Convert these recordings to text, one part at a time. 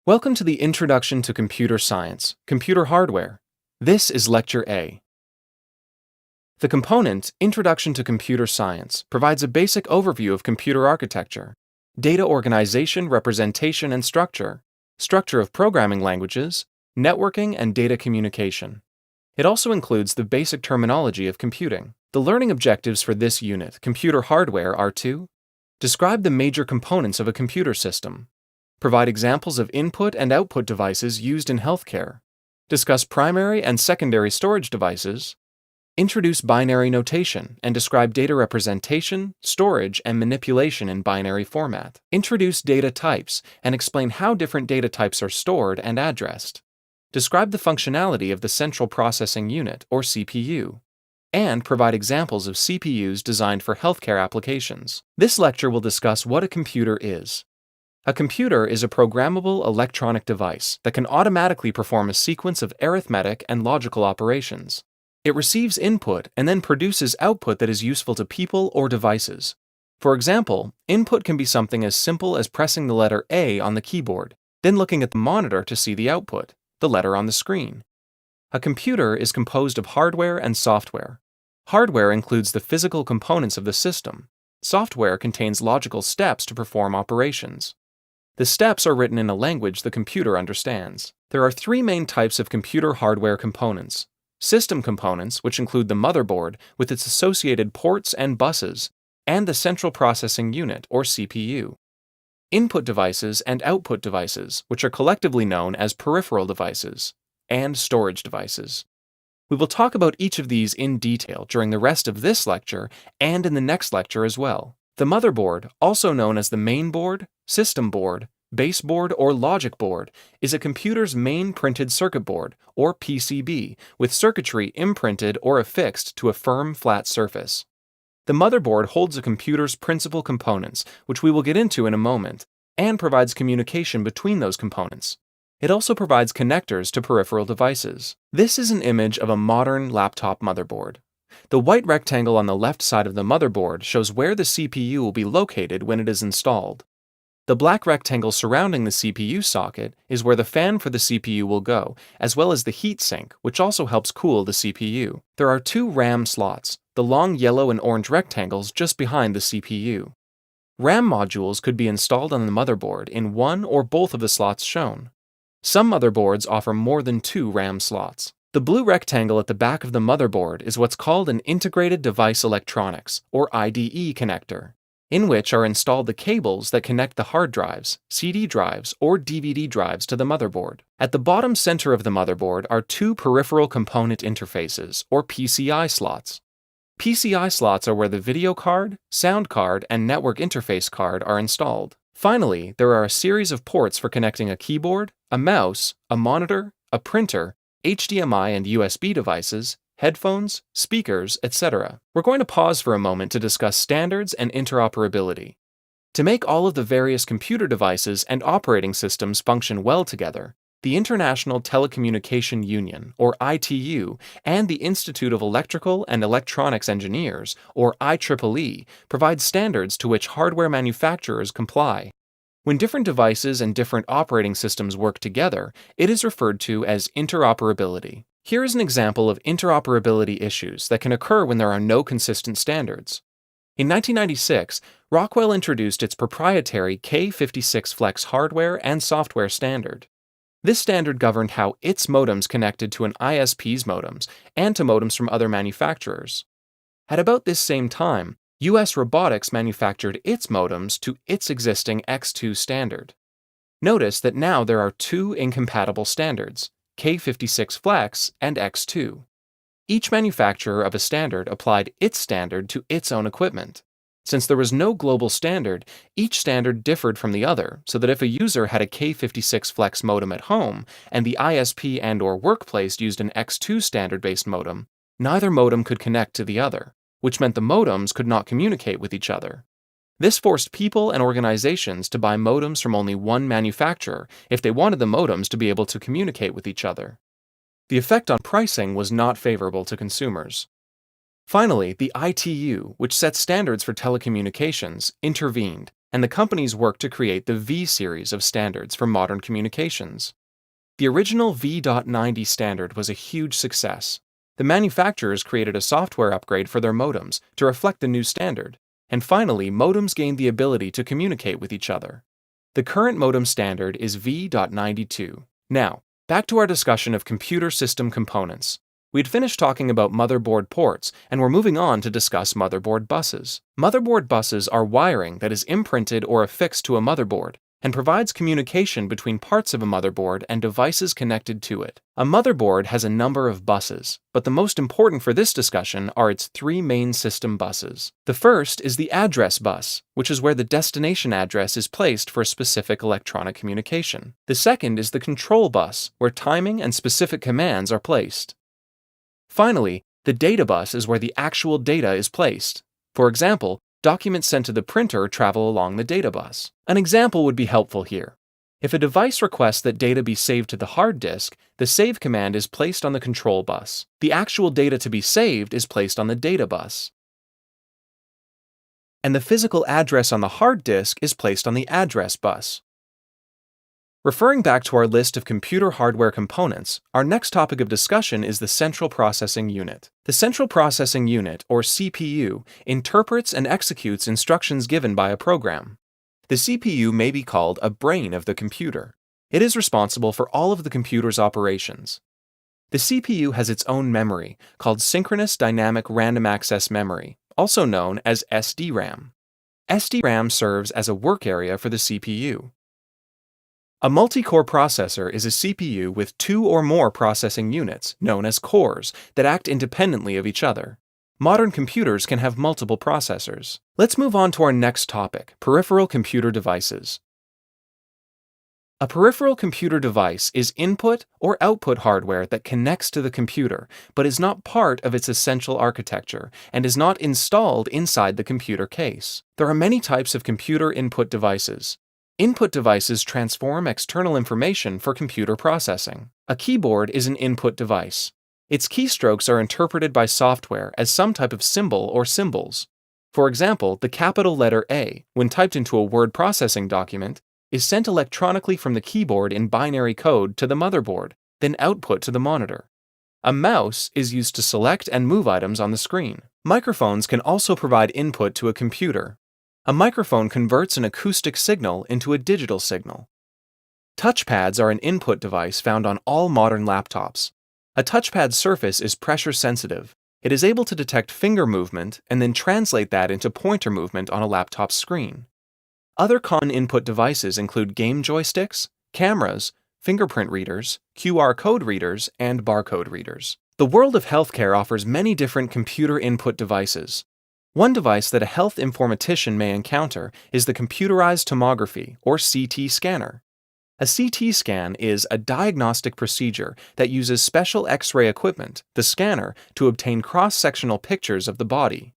Welcome to the Introduction to Computer Science, Computer Hardware. This is Lecture A. The component, Introduction to Computer Science, provides a basic overview of computer architecture, data organization, representation, and structure, structure of programming languages, networking, and data communication. It also includes the basic terminology of computing. The learning objectives for this unit, Computer Hardware, are to describe the major components of a computer system, provide examples of input and output devices used in healthcare, discuss primary and secondary storage devices, introduce binary notation and describe data representation, storage, and manipulation in binary format, introduce data types and explain how different data types are stored and addressed, describe the functionality of the Central Processing Unit, or CPU, and provide examples of CPUs designed for healthcare applications. This lecture will discuss what a computer is. A computer is a programmable electronic device that can automatically perform a sequence of arithmetic and logical operations. It receives input and then produces output that is useful to people or devices. For example, input can be something as simple as pressing the letter A on the keyboard, then looking at the monitor to see the output, the letter on the screen. A computer is composed of hardware and software. Hardware includes the physical components of the system. Software contains logical steps to perform operations. The steps are written in a language the computer understands. There are three main types of computer hardware components: system components, which include the motherboard with its associated ports and buses, and the Central Processing Unit, or CPU. Input devices and output devices, which are collectively known as peripheral devices, and storage devices. We will talk about each of these in detail during the rest of this lecture and in the next lecture as well. The motherboard, also known as the main board, system board, base board, or logic board, is a computer's main printed circuit board, or PCB, with circuitry imprinted or affixed to a firm, flat surface. The motherboard holds a computer's principal components, which we will get into in a moment, and provides communication between those components. It also provides connectors to peripheral devices. This is an image of a modern laptop motherboard. The white rectangle on the left side of the motherboard shows where the CPU will be located when it is installed. The black rectangle surrounding the CPU socket is where the fan for the CPU will go, as well as the heat sink, which also helps cool the CPU. There are two RAM slots, the long yellow and orange rectangles just behind the CPU. RAM modules could be installed on the motherboard in one or both of the slots shown. Some motherboards offer more than two RAM slots. The blue rectangle at the back of the motherboard is what's called an Integrated Device Electronics, or IDE connector, in which are installed the cables that connect the hard drives, CD drives, or DVD drives to the motherboard. At the bottom center of the motherboard are two Peripheral Component Interfaces, or PCI slots. PCI slots are where the video card, sound card, and network interface card are installed. Finally, there are a series of ports for connecting a keyboard, a mouse, a monitor, a printer, HDMI and USB devices, headphones, speakers, etc. We're going to pause for a moment to discuss standards and interoperability. To make all of the various computer devices and operating systems function well together, the International Telecommunication Union, or ITU, and the Institute of Electrical and Electronics Engineers, or IEEE, provide standards to which hardware manufacturers comply. When different devices and different operating systems work together, it is referred to as interoperability. Here is an example of interoperability issues that can occur when there are no consistent standards. In 1996, Rockwell introduced its proprietary K56 Flex hardware and software standard. This standard governed how its modems connected to an ISP's modems and to modems from other manufacturers. At about this same time, US Robotics manufactured its modems to its existing X2 standard. Notice that now there are two incompatible standards, K56 Flex and X2. Each manufacturer of a standard applied its standard to its own equipment. Since there was no global standard, each standard differed from the other, so that if a user had a K56 Flex modem at home and the ISP and/or workplace used an X2 standard-based modem, neither modem could connect to the other, which meant the modems could not communicate with each other. This forced people and organizations to buy modems from only one manufacturer if they wanted the modems to be able to communicate with each other. The effect on pricing was not favorable to consumers. Finally, the ITU, which sets standards for telecommunications, intervened and the companies worked to create the V series of standards for modern communications. The original V.90 standard was a huge success. The manufacturers created a software upgrade for their modems to reflect the new standard, and finally, modems gained the ability to communicate with each other. The current modem standard is V.92. Now, back to our discussion of computer system components. We'd finished talking about motherboard ports, and we're moving on to discuss motherboard buses. Motherboard buses are wiring that is imprinted or affixed to a motherboard and provides communication between parts of a motherboard and devices connected to it. A motherboard has a number of buses, but the most important for this discussion are its three main system buses. The first is the address bus, which is where the destination address is placed for a specific electronic communication. The second is the control bus, where timing and specific commands are placed. Finally, the data bus is where the actual data is placed. For example, documents sent to the printer travel along the data bus. An example would be helpful here. If a device requests that data be saved to the hard disk, the save command is placed on the control bus. The actual data to be saved is placed on the data bus. And the physical address on the hard disk is placed on the address bus. Referring back to our list of computer hardware components, our next topic of discussion is the Central Processing Unit. The Central Processing Unit, or CPU, interprets and executes instructions given by a program. The CPU may be called a brain of the computer. It is responsible for all of the computer's operations. The CPU has its own memory, called Synchronous Dynamic Random Access Memory, also known as SDRAM. SDRAM serves as a work area for the CPU. A multi-core processor is a CPU with two or more processing units, known as cores, that act independently of each other. Modern computers can have multiple processors. Let's move on to our next topic, peripheral computer devices. A peripheral computer device is input or output hardware that connects to the computer, but is not part of its essential architecture and is not installed inside the computer case. There are many types of computer input devices. Input devices transform external information for computer processing. A keyboard is an input device. Its keystrokes are interpreted by software as some type of symbol or symbols. For example, the capital letter A, when typed into a word processing document, is sent electronically from the keyboard in binary code to the motherboard, then output to the monitor. A mouse is used to select and move items on the screen. Microphones can also provide input to a computer. A microphone converts an acoustic signal into a digital signal. Touchpads are an input device found on all modern laptops. A touchpad surface is pressure sensitive. It is able to detect finger movement and then translate that into pointer movement on a laptop screen. Other common input devices include game joysticks, cameras, fingerprint readers, QR code readers, and barcode readers. The world of healthcare offers many different computer input devices. One device that a health informatician may encounter is the computerized tomography, or CT scanner. A CT scan is a diagnostic procedure that uses special X-ray equipment, the scanner, to obtain cross-sectional pictures of the body.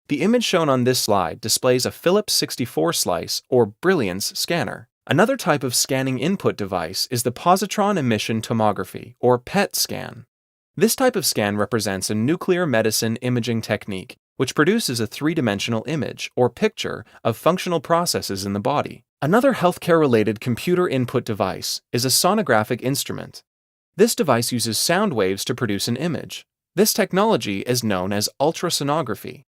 The image shown on this slide displays a Philips 64 slice, or Brilliance scanner. Another type of scanning input device is the positron emission tomography, or PET scan. This type of scan represents a nuclear medicine imaging technique which produces a three-dimensional image, or picture, of functional processes in the body. Another healthcare-related computer input device is a sonographic instrument. This device uses sound waves to produce an image. This technology is known as ultrasonography.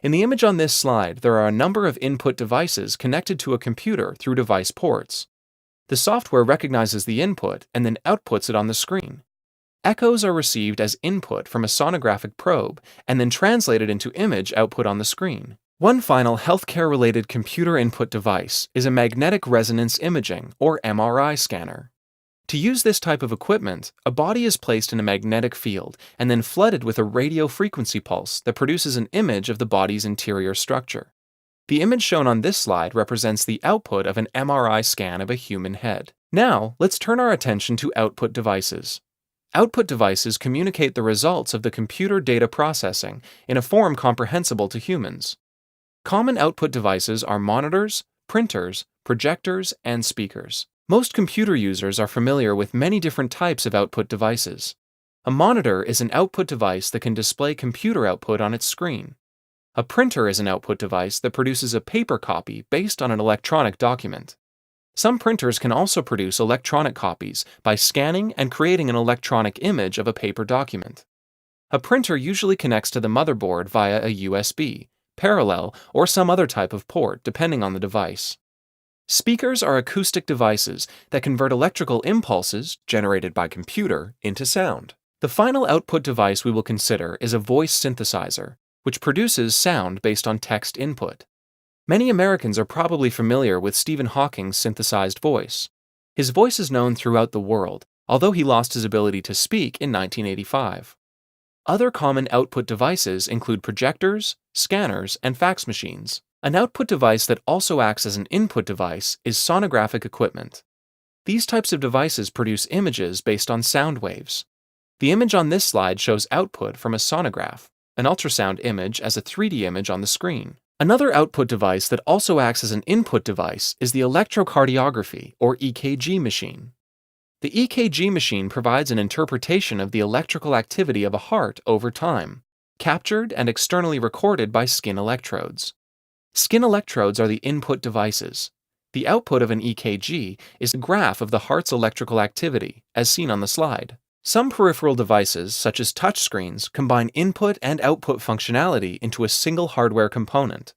In the image on this slide, there are a number of input devices connected to a computer through device ports. The software recognizes the input and then outputs it on the screen. Echoes are received as input from a sonographic probe and then translated into image output on the screen. One final healthcare-related computer input device is a magnetic resonance imaging, or MRI scanner. To use this type of equipment, a body is placed in a magnetic field and then flooded with a radio frequency pulse that produces an image of the body's interior structure. The image shown on this slide represents the output of an MRI scan of a human head. Now, let's turn our attention to output devices. Output devices communicate the results of the computer data processing in a form comprehensible to humans. Common output devices are monitors, printers, projectors, and speakers. Most computer users are familiar with many different types of output devices. A monitor is an output device that can display computer output on its screen. A printer is an output device that produces a paper copy based on an electronic document. Some printers can also produce electronic copies by scanning and creating an electronic image of a paper document. A printer usually connects to the motherboard via a USB, parallel, or some other type of port, depending on the device. Speakers are acoustic devices that convert electrical impulses, generated by computer, into sound. The final output device we will consider is a voice synthesizer, which produces sound based on text input. Many Americans are probably familiar with Stephen Hawking's synthesized voice. His voice is known throughout the world, although he lost his ability to speak in 1985. Other common output devices include projectors, scanners, and fax machines. An output device that also acts as an input device is sonographic equipment. These types of devices produce images based on sound waves. The image on this slide shows output from a sonograph, an ultrasound image as a 3D image on the screen. Another output device that also acts as an input device is the electrocardiography, or EKG machine. The EKG machine provides an interpretation of the electrical activity of a heart over time, captured and externally recorded by skin electrodes. Skin electrodes are the input devices. The output of an EKG is a graph of the heart's electrical activity, as seen on the slide. Some peripheral devices, such as touchscreens, combine input and output functionality into a single hardware component.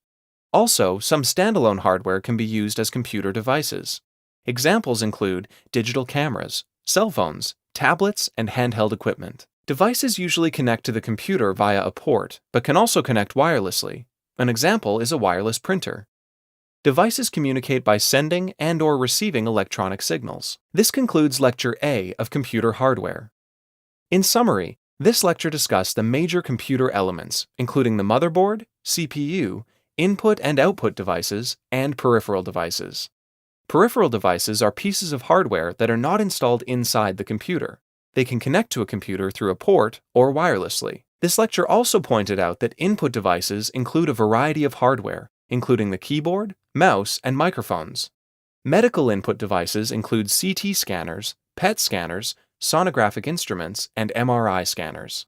Also, some standalone hardware can be used as computer devices. Examples include digital cameras, cell phones, tablets, and handheld equipment. Devices usually connect to the computer via a port, but can also connect wirelessly. An example is a wireless printer. Devices communicate by sending and/or receiving electronic signals. This concludes Lecture A of Computer Hardware. In summary, this lecture discussed the major computer elements, including the motherboard, CPU, input and output devices, and peripheral devices. Peripheral devices are pieces of hardware that are not installed inside the computer. They can connect to a computer through a port or wirelessly. This lecture also pointed out that input devices include a variety of hardware, including the keyboard, mouse, and microphones. Medical input devices include CT scanners, PET scanners, sonographic instruments, and MRI scanners.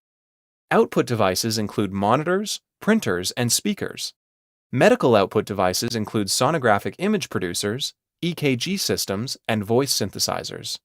Output devices include monitors, printers, and speakers. Medical output devices include sonographic image producers, EKG systems, and voice synthesizers.